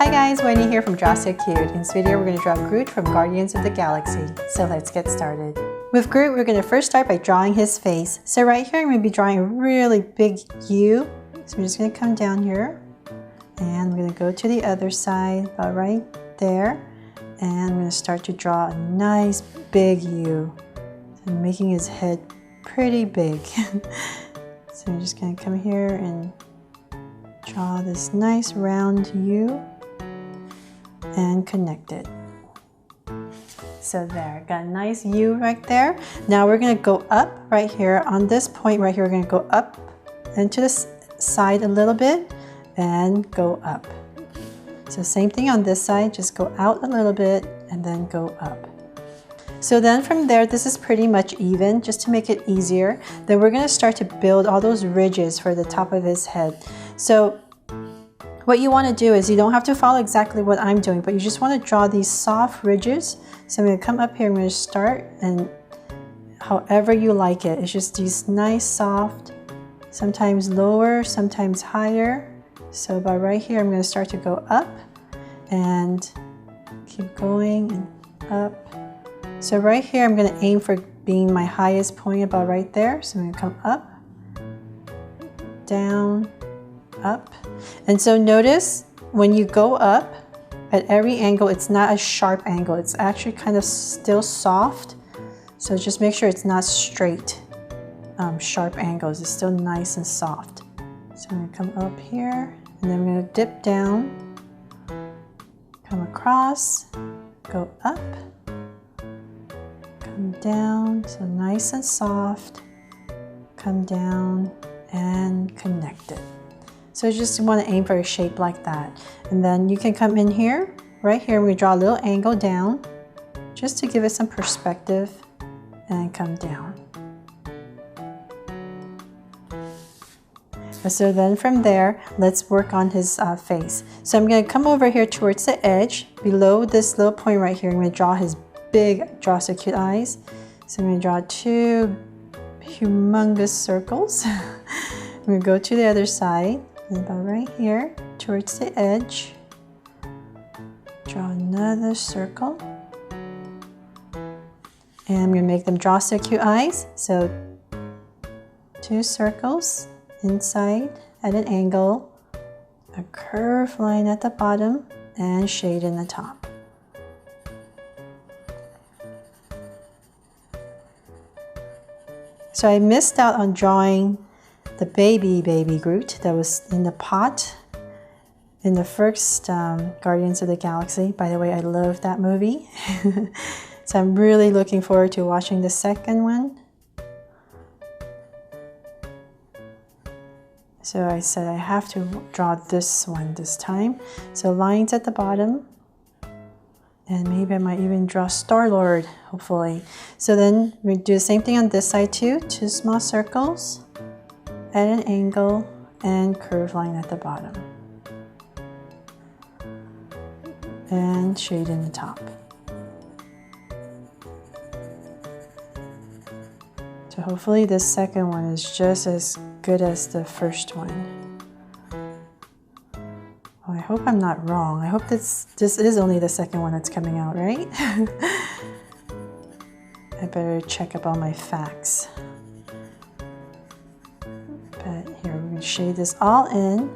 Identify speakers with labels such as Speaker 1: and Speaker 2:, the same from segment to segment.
Speaker 1: Hi guys, Wendy here from Draw So Cute. In this video we're going to draw Groot from Guardians of the Galaxy. So let's get started. With Groot we're going to first start by drawing his face. So right here I'm going to be drawing a really big U. So we're just going to come down here and we're going to go to the other side about right there. And I'm going to start to draw a nice big U. So I'm making his head pretty big. So I'm just going to come here and draw this nice round U and connect it. So there, got a nice U right there. Now we're going to go up right here on this point right here. We're going to go up and to the side a little bit and go up. So same thing on this side, just go out a little bit and then go up. So then from there, this is pretty much even, just to make it easier. Then we're going to start to build all those ridges for the top of his head. So what you want to do is you don't have to follow exactly what I'm doing, but you just want to draw these soft ridges. So I'm going to come up here, I'm going to start, and however you like it. It's just these nice soft, sometimes lower, sometimes higher. So about right here, I'm going to start to go up and keep going and up. So right here, I'm going to aim for being my highest point about right there. So I'm going to come up, down, up. And so notice when you go up at every angle, it's not a sharp angle. It's actually kind of still soft. So just make sure it's not straight, sharp angles. It's still nice and soft. So I'm going to come up here and then I'm going to dip down, come across, go up, come down, so nice and soft, come down and connect it. So you just want to aim for a shape like that. And then you can come in here, right here, we draw a little angle down just to give it some perspective and come down. So then from there, let's work on his face. So I'm going to come over here towards the edge, below this little point right here. I'm going to draw his big Draw So Cute eyes. So I'm going to draw two humongous circles. I'm going to go to the other side. And about right here, towards the edge, draw another circle. And I'm going to make them Draw So Cute eyes. So two circles inside at an angle, a curved line at the bottom, and shade in the top. So I missed out on drawing the baby Groot that was in the pot in the first Guardians of the Galaxy. By the way, I love that movie. So I'm really looking forward to watching the second one. So I said I have to draw this one this time. So lines at the bottom. And maybe I might even draw Star-Lord, hopefully. So then we do the same thing on this side too. Two small circles at an angle and curved line at the bottom. And shade in the top. So hopefully this second one is just as good as the first one. Oh, I hope I'm not wrong. I hope this is only the second one that's coming out, right? I better check up on my facts. But here, we're going to shade this all in.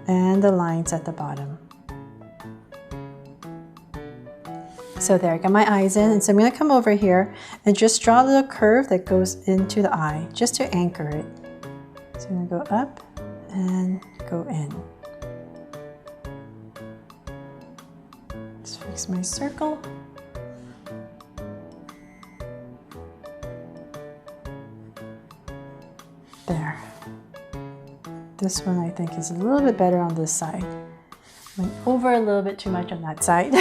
Speaker 1: And the lines at the bottom. So there, I got my eyes in. And so I'm going to come over here and just draw a little curve that goes into the eye, just to anchor it. So I'm going to go up and go in. Just fix my circle. There. This one I think is a little bit better on this side. Went over a little bit too much on that side.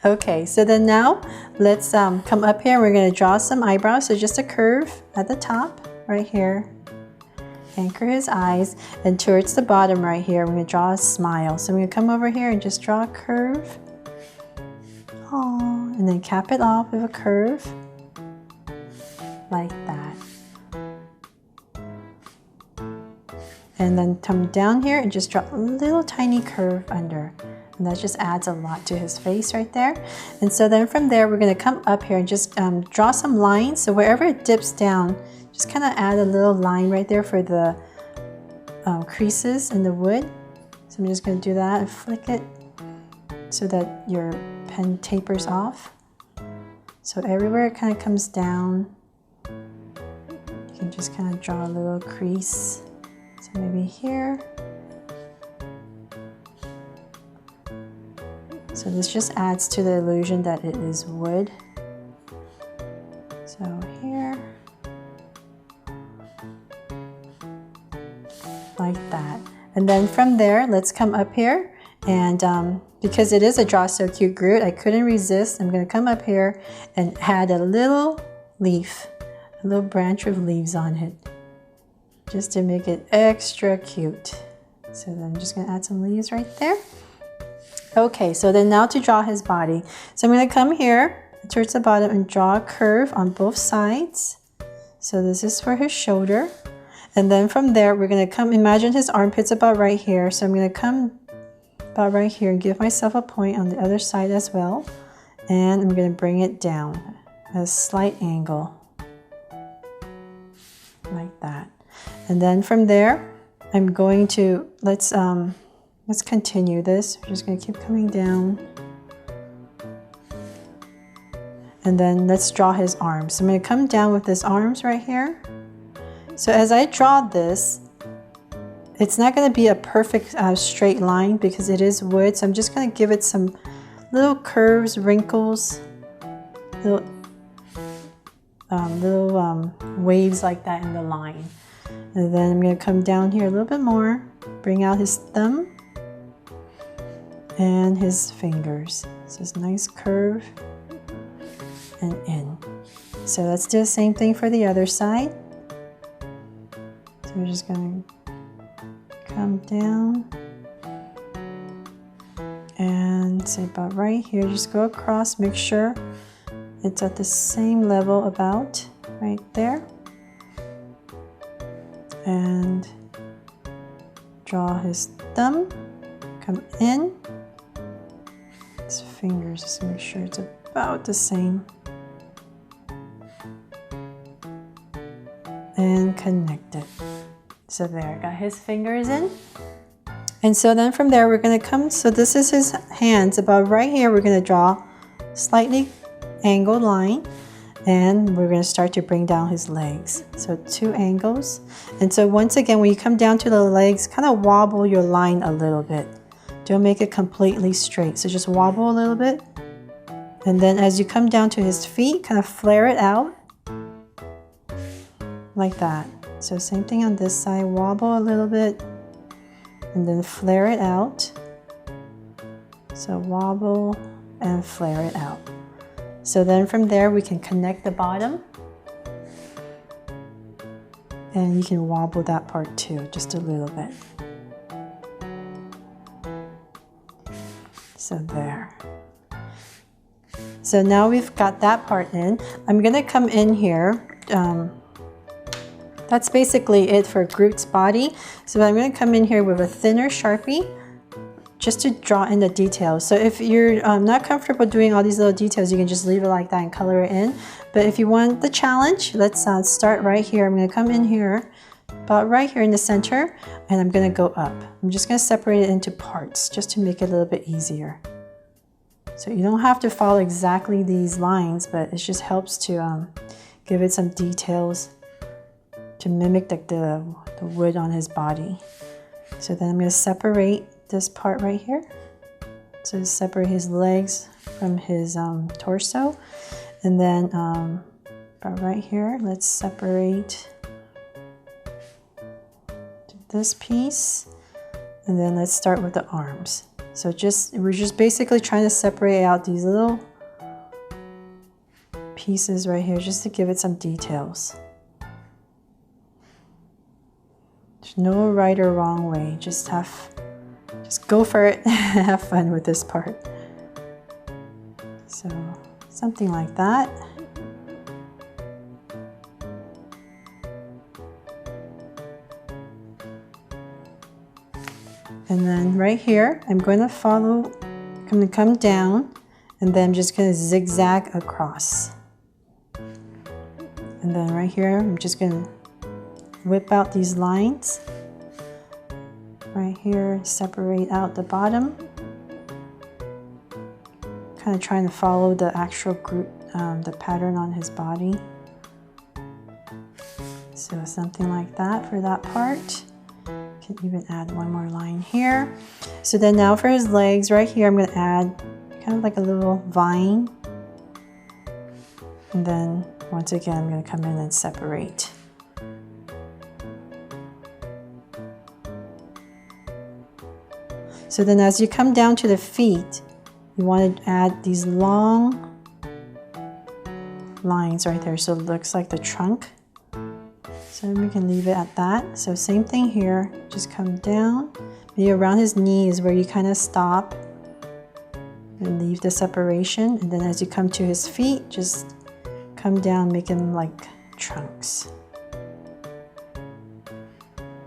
Speaker 1: Okay, so then now let's come up here. We're going to draw some eyebrows. So just a curve at the top right here. Anchor his eyes, and towards the bottom right here, we're going to draw a smile. So I'm going to come over here and just draw a curve. Aww, and then cap it off with a curve like that. And then come down here and just draw a little tiny curve under. And that just adds a lot to his face right there. And so then from there, we're gonna come up here and just draw some lines. So wherever it dips down, just kind of add a little line right there for the creases in the wood. So I'm just gonna do that and flick it so that your pen tapers off. So everywhere it kind of comes down, you can just kind of draw a little crease. So maybe here. So this just adds to the illusion that it is wood. So here, like that. And then from there, let's come up here and because it is a Draw So Cute Groot, I couldn't resist. I'm gonna come up here and add a little leaf, a little branch with leaves on it, just to make it extra cute. So then I'm just gonna add some leaves right there. Okay, so then now to draw his body. So I'm gonna come here towards the bottom and draw a curve on both sides. So this is for his shoulder. And then from there, we're gonna come, imagine his armpit's about right here. So I'm gonna come about right here and give myself a point on the other side as well. And I'm gonna bring it down at a slight angle, like that. And then from there, I'm going to, let's continue this. We're just gonna keep coming down. And then let's draw his arms. So I'm gonna come down with his arms right here. So as I draw this, it's not gonna be a perfect straight line because it is wood. So I'm just gonna give it some little curves, wrinkles, little waves like that in the line. And then I'm gonna come down here a little bit more, bring out his thumb and his fingers. So it's a nice curve and in. So let's do the same thing for the other side. So we're just gonna come down and say about right here, just go across, make sure it's at the same level about right there. And draw his thumb, come in, his fingers, just make sure it's about the same. And connect it. So there, got his fingers in. And so then from there, we're gonna come, so this is his hands. About right here, we're gonna draw slightly angled line. And we're going to start to bring down his legs. So 2 angles. And so once again, when you come down to the legs, kind of wobble your line a little bit. Don't make it completely straight. So just wobble a little bit. And then as you come down to his feet, kind of flare it out. Like that. So same thing on this side, wobble a little bit. And then flare it out. So wobble and flare it out. So then from there, we can connect the bottom. And you can wobble that part too, just a little bit. So there. So now we've got that part in. I'm gonna come in here. That's basically it for Groot's body. So I'm gonna come in here with a thinner Sharpie, just to draw in the details. So if you're not comfortable doing all these little details, you can just leave it like that and color it in. But if you want the challenge, let's start right here. I'm gonna come in here, about right here in the center, and I'm gonna go up. I'm just gonna separate it into parts, just to make it a little bit easier. So you don't have to follow exactly these lines, but it just helps to give it some details to mimic the wood on his body. So then I'm gonna separate this part right here. So separate his legs from his torso. And then about right here, let's separate this piece. And then let's start with the arms. So we're just basically trying to separate out these little pieces right here just to give it some details. There's no right or wrong way, just go for it and have fun with this part. So something like that. And then right here, I'm going to come down, and then I'm just going to zigzag across. And then right here, I'm just going to whip out these lines. Right here, separate out the bottom. Kind of trying to follow the actual Groot, the pattern on his body. So something like that for that part. Can even add one more line here. So then now for his legs, right here, I'm going to add kind of like a little vine. And then once again, I'm going to come in and separate. So then as you come down to the feet, you want to add these long lines right there, so it looks like the trunk. So we can leave it at that. So same thing here, just come down. Maybe around his knees where you kind of stop and leave the separation. And then as you come to his feet, just come down, make them like trunks.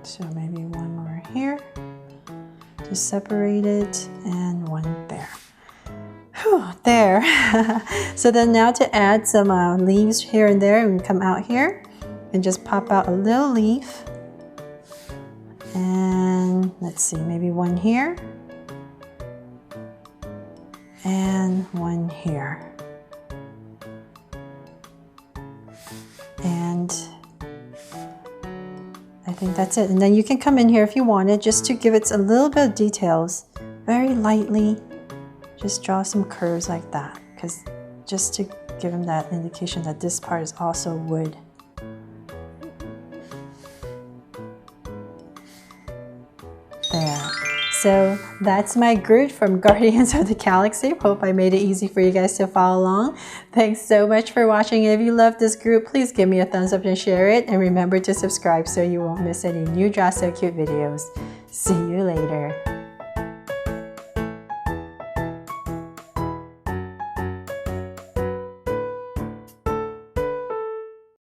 Speaker 1: So maybe one more here. Just separate it, and one there. Whew, there. So then now to add some leaves here and there, we can come out here and just pop out a little leaf. And let's see, maybe one here. And one here. And I think that's it. And then you can come in here if you wanted, just to give it a little bit of details, very lightly. Just draw some curves like that, because just to give him that indication that this part is also wood. There. So that's my Groot from Guardians of the Galaxy. Hope I made it easy for you guys to follow along. Thanks so much for watching. If you love this Groot, please give me a thumbs up and share it. And remember to subscribe so you won't miss any new Draw So Cute videos. See you later.